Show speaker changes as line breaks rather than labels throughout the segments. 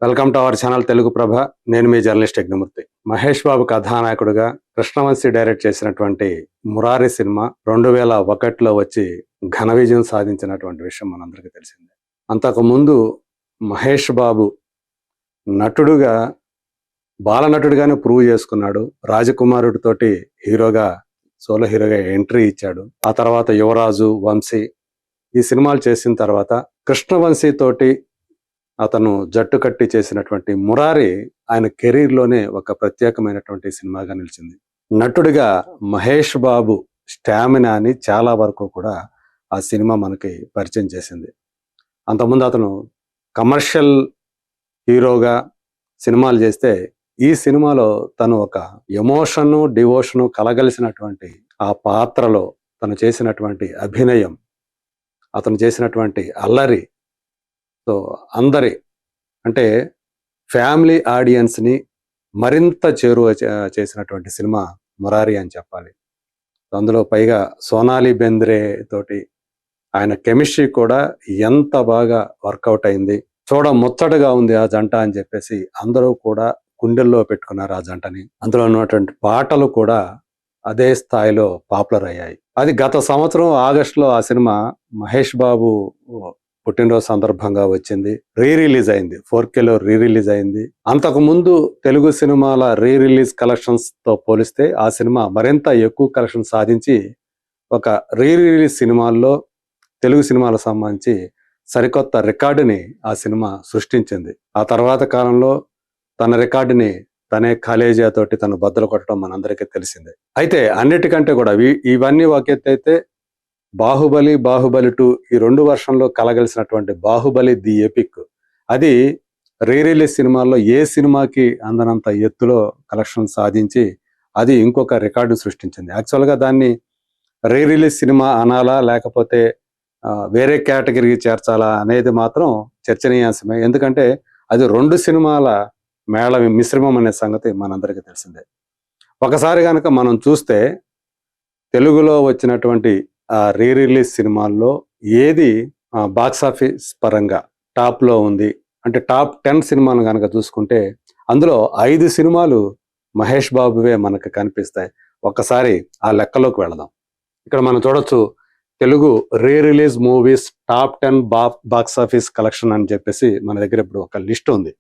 Welcome to our channel Telugu Prabha. నేను మీ journalist Yajnamurthy. Mahesh Babu కథానాయకుడుగా కృష్ణవంశీ డైరెక్ట్ చేసినటువంటి మురారి సినిమా 2001లో వచ్చి ఘన విజయం సాధించినటువంటి విషయం మనందరికీ తెలిసిందే. అంతకుముందు మహేష్ బాబు నటుడుగా బాలనటుడిగానే ప్రూవ్ చేసుకున్నాడు. రాజకుమారుడితోటి సోలో హీరోగా ఎంట్రీ ఇచ్చాడు. ఆ తర్వాత యువరాజు, వంశీ ఈ సినిమాలు చేసిన తర్వాత కృష్ణవంశీ తోటి అతను జట్టు కట్టి చేసినటువంటి మురారి ఆయన కెరీర్లోనే ఒక ప్రత్యేకమైనటువంటి సినిమాగా నిలిచింది. నటుడిగా మహేష్ బాబు స్టామినాని చాలా వరకు కూడా ఆ సినిమా మనకి పరిచయం చేసింది. అంతకుముందు అతను కమర్షియల్ హీరోగా సినిమాలు చేస్తే ఈ సినిమాలో తను ఒక ఎమోషను, డివోషను కలగలిసినటువంటి ఆ పాత్రలో తను చేసినటువంటి అభినయం, అతను చేసినటువంటి అల్లరి, సో అందరి అంటే ఫ్యామిలీ ఆడియన్స్ని మరింత చేరువ చేసినటువంటి సినిమా మురారి అని చెప్పాలి. అందులో పైగా సోనాలి బెంద్రే తోటి ఆయన కెమిస్ట్రీ కూడా ఎంత బాగా వర్కౌట్ అయింది. ముచ్చటగా ఉంది ఆ జంట అని చెప్పేసి అందరూ కూడా గుండెల్లో పెట్టుకున్నారు ఆ జంటని. అందులో ఉన్నటువంటి పాటలు కూడా అదే స్థాయిలో పాపులర్ అయ్యాయి. అది గత సంవత్సరం ఆగస్టులో ఆ సినిమా మహేష్ బాబు పుట్టినరోజు సందర్భంగా వచ్చింది. రిలీజ్ అయింది, 4Kలో రిలీజ్ అయింది. అంతకు ముందు తెలుగు సినిమాల రిలీజ్ కలెక్షన్స్ తో పోలిస్తే ఆ సినిమా మరింత ఎక్కువ కలెక్షన్ సాధించి ఒక రిలీజ్ సినిమాల్లో తెలుగు సినిమాలకు సంబంధించి సరికొత్త రికార్డుని ఆ సినిమా సృష్టించింది. ఆ తర్వాత కాలంలో తన రికార్డుని తనే కాలేజా తోటి తను బద్దలు కొట్టడం మనందరికీ తెలిసిందే. అయితే అన్నిటికంటే కూడా ఇవన్నీ ఒక ఎత్తు అయితే బాహుబలి 2 ఈ 2 వర్షంలో కలగలిసినటువంటి బాహుబలి ది ఎపిక్, అది రిలీజ్ సినిమాల్లో ఏ సినిమాకి అందనంత ఎత్తులో కలెక్షన్ సాధించి అది ఇంకొక రికార్డు సృష్టించింది. యాక్చువల్గా దాన్ని రిలీజ్ సినిమా అనాలా లేకపోతే వేరే కేటగిరీకి చేర్చాలా అనేది మాత్రం చర్చనీయాంశమే. ఎందుకంటే అది 2 సినిమాల మేళ మిశ్రమం అనే సంగతి మనందరికీ తెలిసిందే. ఒకసారి కనుక మనం చూస్తే తెలుగులో వచ్చినటువంటి రిలీజ్ సినిమాల్లో ఏది బాక్సాఫీస్ పరంగా టాప్ లో ఉంది అంటే టాప్ 10 సినిమాలు కనుక చూసుకుంటే అందులో 5 సినిమాలు మహేష్ బాబువే మనకు కనిపిస్తాయి. ఒక్కసారి ఆ లెక్కలోకి వెళదాం. ఇక్కడ మనం చూడొచ్చు Telugu release movies top 10 box office collection అని చెప్పేసి మన దగ్గర ఇప్పుడు ఒక లిస్ట్ ఉంది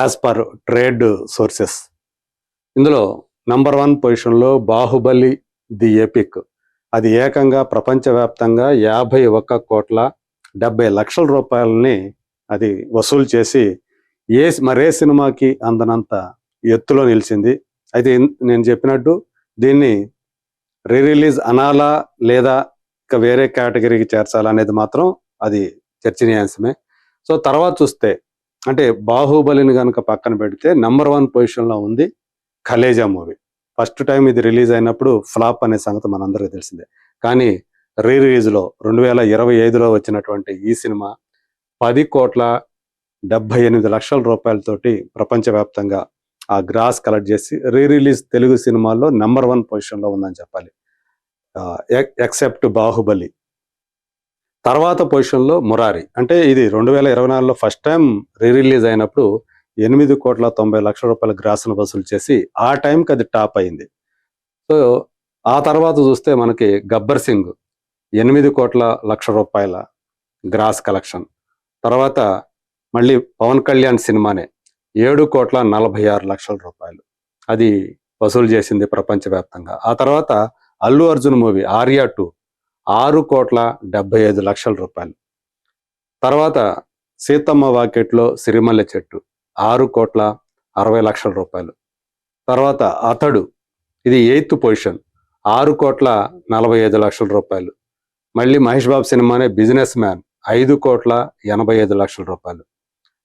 యాజ్ పర్ ట్రేడ్ సోర్సెస్. ఇందులో నంబర్ 1 పొజిషన్లో బాహుబలి ది ఎపిక్, అది ఏకంగా ప్రపంచవ్యాప్తంగా 51,70,00,000 రూపాయలని అది వసూలు చేసి మరే సినిమాకి అందనంత ఎత్తులో నిలిచింది. అయితే నేను చెప్పినట్టు దీన్ని రిలీజ్ అనాలా లేదా ఇక వేరే కేటగిరీకి చేర్చాలా అనేది మాత్రం అది చర్చనీయాంశమే. సో తర్వాత చూస్తే అంటే బాహుబలిని కనుక పక్కన పెడితే నంబర్ 1 పొజిషన్లో ఉంది కాలేజా మూవీ. ఫస్ట్ టైం ఇది రిలీజ్ అయినప్పుడు ఫ్లాప్ అనే సంగతి మనందరికీ తెలిసిందే. కానీ రిలీజ్లో 2025లో వచ్చినటువంటి ఈ సినిమా 10,78,00,000 రూపాయలతోటి ప్రపంచవ్యాప్తంగా ఆ గ్రాస్ కలెక్ట్ చేసి రిలీజ్ తెలుగు సినిమాల్లో నంబర్ 1 పొజిషన్లో ఉందని చెప్పాలి, ఎక్సెప్ట్ బాహుబలి. తర్వాత పొజిషన్లో మురారి, అంటే ఇది 2024లో ఫస్ట్ టైం రిలీజ్ అయినప్పుడు 8,90,00,000 రూపాయల గ్రాస్ను వసూలు చేసి ఆ టైంకి అది టాప్ అయింది. సో ఆ తర్వాత చూస్తే మనకి గబ్బర్ సింగ్ 8,00,00,000 రూపాయల గ్రాస్ కలెక్షన్. తర్వాత మళ్ళీ పవన్ కళ్యాణ్ సినిమానే 7,46,00,000 రూపాయలు అది వసూలు చేసింది ప్రపంచవ్యాప్తంగా. ఆ తర్వాత అల్లు అర్జున్ మూవీ ఆర్యా 2 6,75,00,000 రూపాయలు. తర్వాత సీతమ్మ వాకిట్లో సిరిమల్లె చెట్టు 6,60,00,000 రూపాయలు. తర్వాత అతడు, ఇది 8th పొజిషన్, 6,45,00,000 రూపాయలు. మళ్ళీ మహేష్ బాబు సినిమానే బిజినెస్ మ్యాన్ 5,85,00,000 రూపాయలు.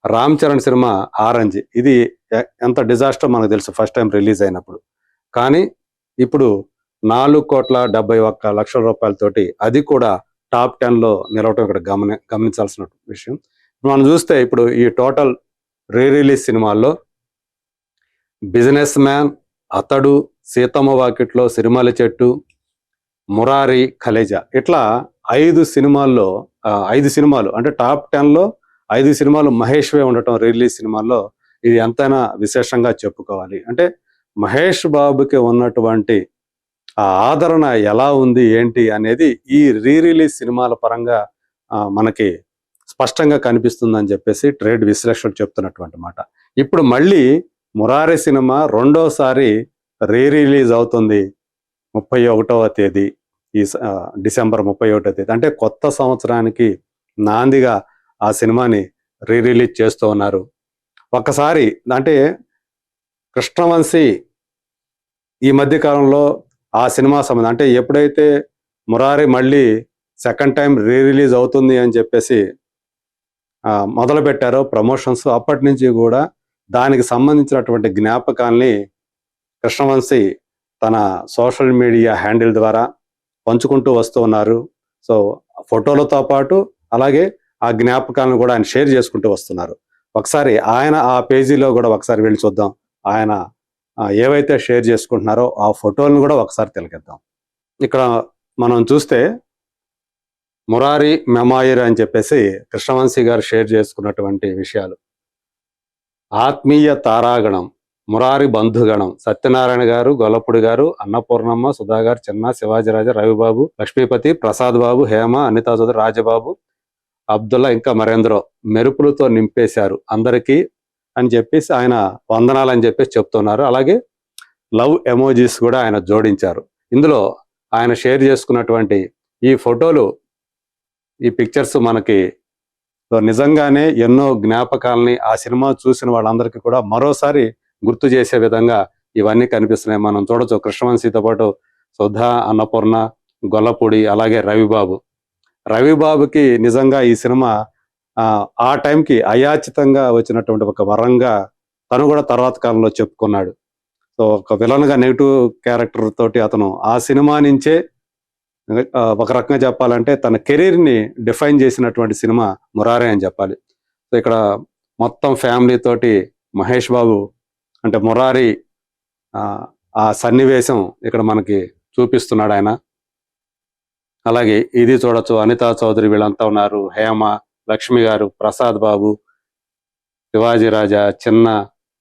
రామ్ చరణ్ సినిమా ఆరెంజ్, ఇది ఎంత డిజాస్టర్ మనకు తెలుసు ఫస్ట్ టైం రిలీజ్ అయినప్పుడు. కానీ ఇప్పుడు 4,71,00,000 రూపాయలతోటి అది కూడా టాప్ 10లో నిలవటం ఇక్కడ గమనించాల్సిన విషయం. మనం చూస్తే ఇప్పుడు ఈ టోటల్ రిలీజ్ సినిమాల్లో బిజినెస్ మ్యాన్, అతడు, సీతమ్మ వాకిట్లో సిరిమల్లె చెట్టు, మురారి, కాలేజా, ఇట్లా 5 సినిమాలు అంటే టాప్ 10లో 5 సినిమాలు మహేష్వే ఉండటం రిలీజ్ సినిమాల్లో ఇది ఎంతైనా విశేషంగా చెప్పుకోవాలి. అంటే మహేష్ బాబుకి ఉన్నటువంటి ఆ ఆదరణ ఎలా ఉంది ఏంటి అనేది ఈ రిలీజ్ సినిమాల పరంగా మనకి స్పష్టంగా కనిపిస్తుందని చెప్పేసి ట్రేడ్ విశ్లేషకులు చెప్తున్నటువంటి మాట. ఇప్పుడు మళ్ళీ మురారి సినిమా రెండోసారి రిలీజ్ అవుతుంది 31వ తేదీ, డిసెంబర్ 31వ తేదీ. అంటే కొత్త సంవత్సరానికి నాందిగా ఆ సినిమాని రిలీజ్ చేస్తూ ఉన్నారు. ఒక్కసారి అంటే కృష్ణవంశీ ఈ మధ్య కాలంలో ఆ సినిమా సంబంధం అంటే ఎప్పుడైతే మురారి మళ్ళీ సెకండ్ టైం రిలీజ్ అవుతుంది అని చెప్పేసి మొదలు పెట్టారో ప్రమోషన్స్, అప్పటి నుంచి కూడా దానికి సంబంధించినటువంటి జ్ఞాపకాల్ని కృష్ణవంశీ తన సోషల్ మీడియా హ్యాండిల్ ద్వారా పంచుకుంటూ వస్తూ ఉన్నారు. సో ఫోటోలతో పాటు అలాగే ఆ జ్ఞాపకాలను కూడా ఆయన షేర్ చేసుకుంటూ వస్తున్నారు. ఒకసారి ఆయన ఆ పేజీలో కూడా ఒకసారి వెళ్ళి చూద్దాం. ఆయన ఏవైతే షేర్ చేసుకుంటున్నారో ఆ ఫోటోలను కూడా ఒకసారి తిలకిద్దాం. ఇక్కడ మనం చూస్తే మురారి మెమాయిర్ అని చెప్పేసి కృష్ణవంశీ గారు షేర్ చేసుకున్నటువంటి విషయాలు. ఆత్మీయ తారాగణం, మురారి బంధుగణం, సత్యనారాయణ గారు, గొల్లపూడి గారు, అన్నపూర్ణమ్మ, సుధా గారు, చిన్న, శివాజీరాజా, రవిబాబు, లక్ష్మీపతి, ప్రసాద్ బాబు, హేమ, అనితా చౌదరి, రాజబాబు, అబ్దుల్లా, ఇంకా మరేంద్రో మెరుపులతో నింపేశారు అందరికీ అని చెప్పేసి ఆయన వందనాలని చెప్పేసి చెప్తున్నారు. అలాగే లవ్ ఎమోజీస్ కూడా ఆయన జోడించారు. ఇందులో ఆయన షేర్ చేసుకున్నటువంటి ఈ ఫోటోలు, ఈ పిక్చర్స్ మనకి నిజంగానే ఎన్నో జ్ఞాపకాలని ఆ సినిమా చూసిన వాళ్ళందరికీ కూడా మరోసారి గుర్తు చేసే విధంగా ఇవన్నీ కనిపిస్తున్నాయి. మనం చూడొచ్చు కృష్ణవంశీతో పాటు సుధా, అన్నపూర్ణ, గొల్లపూడి, అలాగే రవిబాబుకి నిజంగా ఈ సినిమా ఆ టైంకి అయాచితంగా వచ్చినటువంటి ఒక వరంగా తను కూడా తర్వాత కాలంలో చెప్పుకున్నాడు. సో ఒక విలన్ గా నెగిటివ్ క్యారెక్టర్ తోటి అతను ఆ సినిమా నుంచే ఒక రకంగా చెప్పాలంటే తన కెరీర్ ని డిఫైన్ చేసినటువంటి సినిమా మురారి అని చెప్పాలి. సో ఇక్కడ మొత్తం ఫ్యామిలీ తోటి మహేష్ బాబు అంటే మురారి ఆ సన్నివేశం ఇక్కడ మనకి చూపిస్తున్నాడు ఆయన. అలాగే ఇది చూడొచ్చు, అనితా చౌదరి వీళ్ళంతా ఉన్నారు, హేమ, లక్ష్మి గారు, ప్రసాద్ బాబు, శివాజీ రాజా, చిన్న,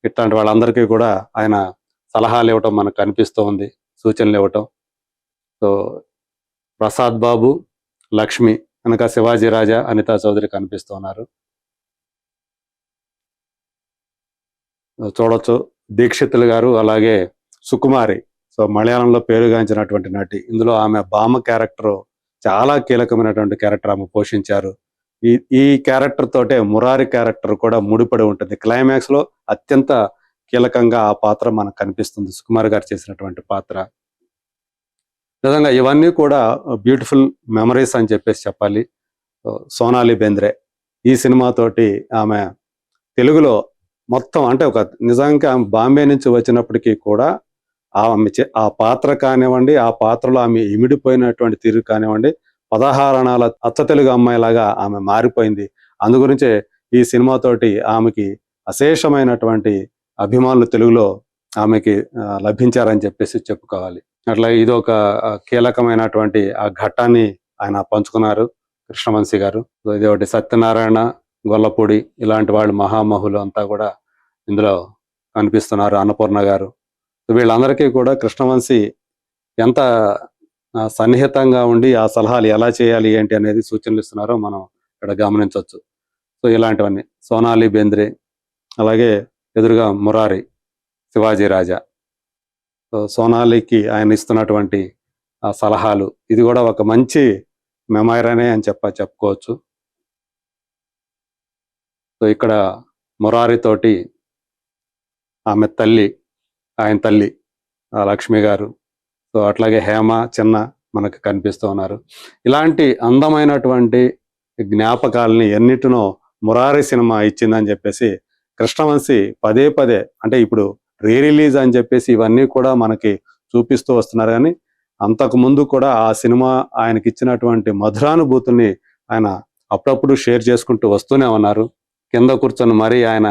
ఇట్లాంటి వాళ్ళందరికీ కూడా ఆయన సలహాలు ఇవ్వటం మనకు కనిపిస్తూ ఉంది, సూచనలు ఇవ్వటం. సో ప్రసాద్ బాబు, లక్ష్మి కనుక శివాజీ రాజా, అనితా చౌదరి కనిపిస్తూ ఉన్నారు. చూడొచ్చు దీక్షితులు గారు, అలాగే సుకుమారి. సో మలయాళంలో పేరుగాంచినటువంటి నటి. ఇందులో ఆమె బామ్మ క్యారెక్టర్ చాలా కీలకమైనటువంటి క్యారెక్టర్ ఆమె పోషించారు. ఈ క్యారెక్టర్ తోటే మురారి క్యారెక్టర్ కూడా ముడిపడి ఉంటుంది. క్లైమాక్స్ లో అత్యంత కీలకంగా ఆ పాత్ర మనకు కనిపిస్తుంది, సుకుమార్ గారు చేసినటువంటి పాత్ర. నిజంగా ఇవన్నీ కూడా బ్యూటిఫుల్ మెమరీస్ అని చెప్పేసి చెప్పాలి. సోనాలి బెంద్రే ఈ సినిమాతోటి ఆమె తెలుగులో మొత్తం అంటే ఒక నిజంగా ఆమె బాంబే నుంచి వచ్చినప్పటికీ కూడా ఆమె ఆ పాత్ర కానివ్వండి, ఆ పాత్రలో ఆమె ఇమిడిపోయినటువంటి తీరు కానివ్వండి, 16 అణాల అచ్చ తెలుగు అమ్మాయిలాగా ఆమె మారిపోయింది. అందు గురించే ఈ సినిమాతోటి ఆమెకి అశేషమైనటువంటి అభిమానులు తెలుగులో ఆమెకి లభించారని చెప్పేసి చెప్పుకోవాలి. అట్లా ఇది ఒక కీలకమైనటువంటి ఆ ఘట్టాన్ని ఆయన పంచుకున్నారు కృష్ణవంశీ గారు. ఇది ఒకటి సత్యనారాయణ, గొల్లపూడి ఇలాంటి వాళ్ళు మహామహులు అంతా కూడా ఇందులో కనిపిస్తున్నారు, అన్నపూర్ణ గారు. వీళ్ళందరికీ కూడా కృష్ణవంశీ ఎంత సన్నిహితంగా ఉండి ఆ సలహాలు ఎలా చేయాలి ఏంటి అనేది సూచనలు ఇస్తున్నారో మనం ఇక్కడ గమనించవచ్చు. సో ఇలాంటివన్నీ సోనాలి బెంద్రే, అలాగే ఎదురుగా మురారి, శివాజీ రాజా. సో సోనాలికి ఆయన ఇస్తున్నటువంటి ఆ సలహాలు, ఇది కూడా ఒక మంచి మెమైరనే అని చెప్పుకోవచ్చు. సో ఇక్కడ మురారి తోటి ఆమె తల్లి, ఆయన తల్లి లక్ష్మి గారు, సో అట్లాగే హేమ, చిన్న మనకు కనిపిస్తూ ఉన్నారు. ఇలాంటి అందమైనటువంటి జ్ఞాపకాలని ఎన్నిటినో మురారి సినిమా ఇచ్చిందని చెప్పేసి కృష్ణవంశీ పదే పదే అంటే ఇప్పుడు రిలీజ్ అని చెప్పేసి ఇవన్నీ కూడా మనకి చూపిస్తూ వస్తున్నారు. కానీ అంతకు ముందు కూడా ఆ సినిమా ఆయనకి ఇచ్చినటువంటి మధురానుభూతుల్ని ఆయన అప్పుడప్పుడు షేర్ చేసుకుంటూ వస్తూనే ఉన్నారు. కింద కూర్చొని మరీ ఆయన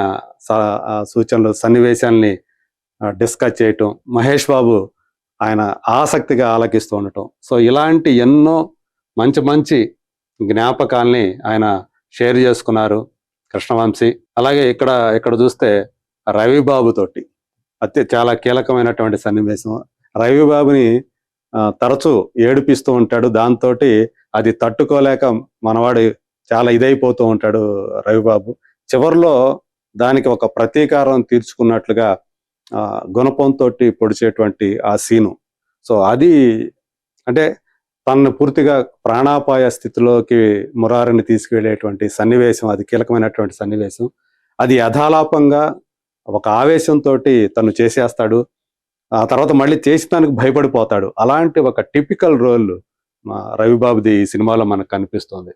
సూచనలు, సన్నివేశాల్ని డిస్కస్ చేయటం, మహేష్ బాబు ఆయన ఆసక్తిగా ఆలకిస్తూ ఉండటం. సో ఇలాంటి ఎన్నో మంచి మంచి జ్ఞాపకాల్ని ఆయన షేర్ చేసుకున్నారు కృష్ణవంశీ. అలాగే ఇక్కడ చూస్తే రవిబాబు తోటి చాలా కీలకమైనటువంటి సన్నివేశం. రవిబాబుని తరచూ ఏడిపిస్తూ ఉంటాడు. దాంతోటి అది తట్టుకోలేక మనవాడు చాలా ఇదైపోతూ ఉంటాడు రవిబాబు. చివర్లో దానికి ఒక ప్రతీకారం తీర్చుకున్నట్లుగా గుణపంతోటి పొడిచేటువంటి ఆ సీను. సో అది అంటే తనను పూర్తిగా ప్రాణాపాయ స్థితిలోకి మురారిని తీసుకువెళ్ళేటువంటి సన్నివేశం. అది కీలకమైనటువంటి సన్నివేశం. అది యథాలాపంగా ఒక ఆవేశంతోటి తను చేసేస్తాడు. ఆ తర్వాత మళ్ళీ చేసేదానికి భయపడిపోతాడు. అలాంటి ఒక టిపికల్ రోల్ రవిబాబుది ఈ సినిమాలో మనకు కనిపిస్తుంది.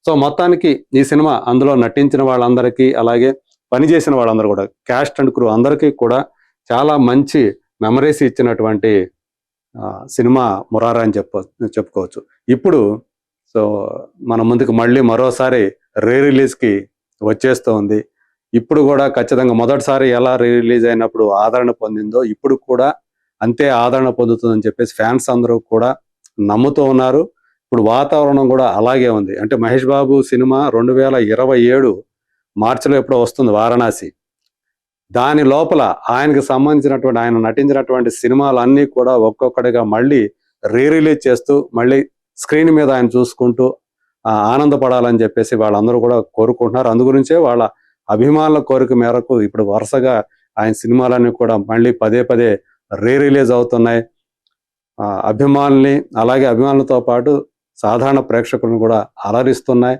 సో మొత్తానికి ఈ సినిమా అందులో నటించిన వాళ్ళందరికీ, అలాగే పనిచేసిన వాళ్ళందరూ కూడా, క్యాస్ట్ అండ్ క్రూ అందరికీ కూడా చాలా మంచి మెమరీస్ ఇచ్చినటువంటి సినిమా మురారి అని చెప్పుకోవచ్చు. ఇప్పుడు సో మన ముందుకు మళ్ళీ మరోసారి రిలీజ్కి వచ్చేస్తూ ఉంది. ఇప్పుడు కూడా ఖచ్చితంగా మొదటిసారి ఎలా రిలీజ్ అయినప్పుడు ఆదరణ పొందిందో ఇప్పుడు కూడా అంతే ఆదరణ పొందుతుందని చెప్పేసి ఫ్యాన్స్ అందరూ కూడా నమ్ముతూ ఉన్నారు. ఇప్పుడు వాతావరణం కూడా అలాగే ఉంది. అంటే మహేష్ బాబు సినిమా 2027 మార్చిలో ఎప్పుడో వస్తుంది, వారణాసి. దాని లోపల ఆయనకు సంబంధించినటువంటి, ఆయన నటించినటువంటి సినిమాలన్నీ కూడా ఒక్కొక్కటిగా మళ్ళీ రిలీజ్ చేస్తూ మళ్ళీ స్క్రీన్ మీద ఆయన చూసుకుంటూ ఆనందపడాలని చెప్పేసి వాళ్ళందరూ కూడా కోరుకుంటున్నారు. అందుగురించే వాళ్ళ అభిమానుల కోరిక మేరకు ఇప్పుడు వరుసగా ఆయన సినిమాలన్నీ కూడా మళ్ళీ పదే పదే రిలీజ్ అవుతున్నాయి. అభిమానుల్ని, అలాగే అభిమానులతో పాటు సాధారణ ప్రేక్షకులను కూడా అలరిస్తున్నాయి,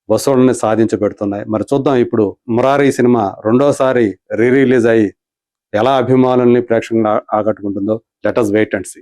వసూళ్ళని సాధించబెడుతున్నాయి. మరి చూద్దాం ఇప్పుడు మురారి సినిమా రెండోసారి రిలీజ్ అయ్యి ఎలా అభిమానుల్ని, ప్రేక్షకులను ఆకట్టుకుంటుందో. Let us wait and see.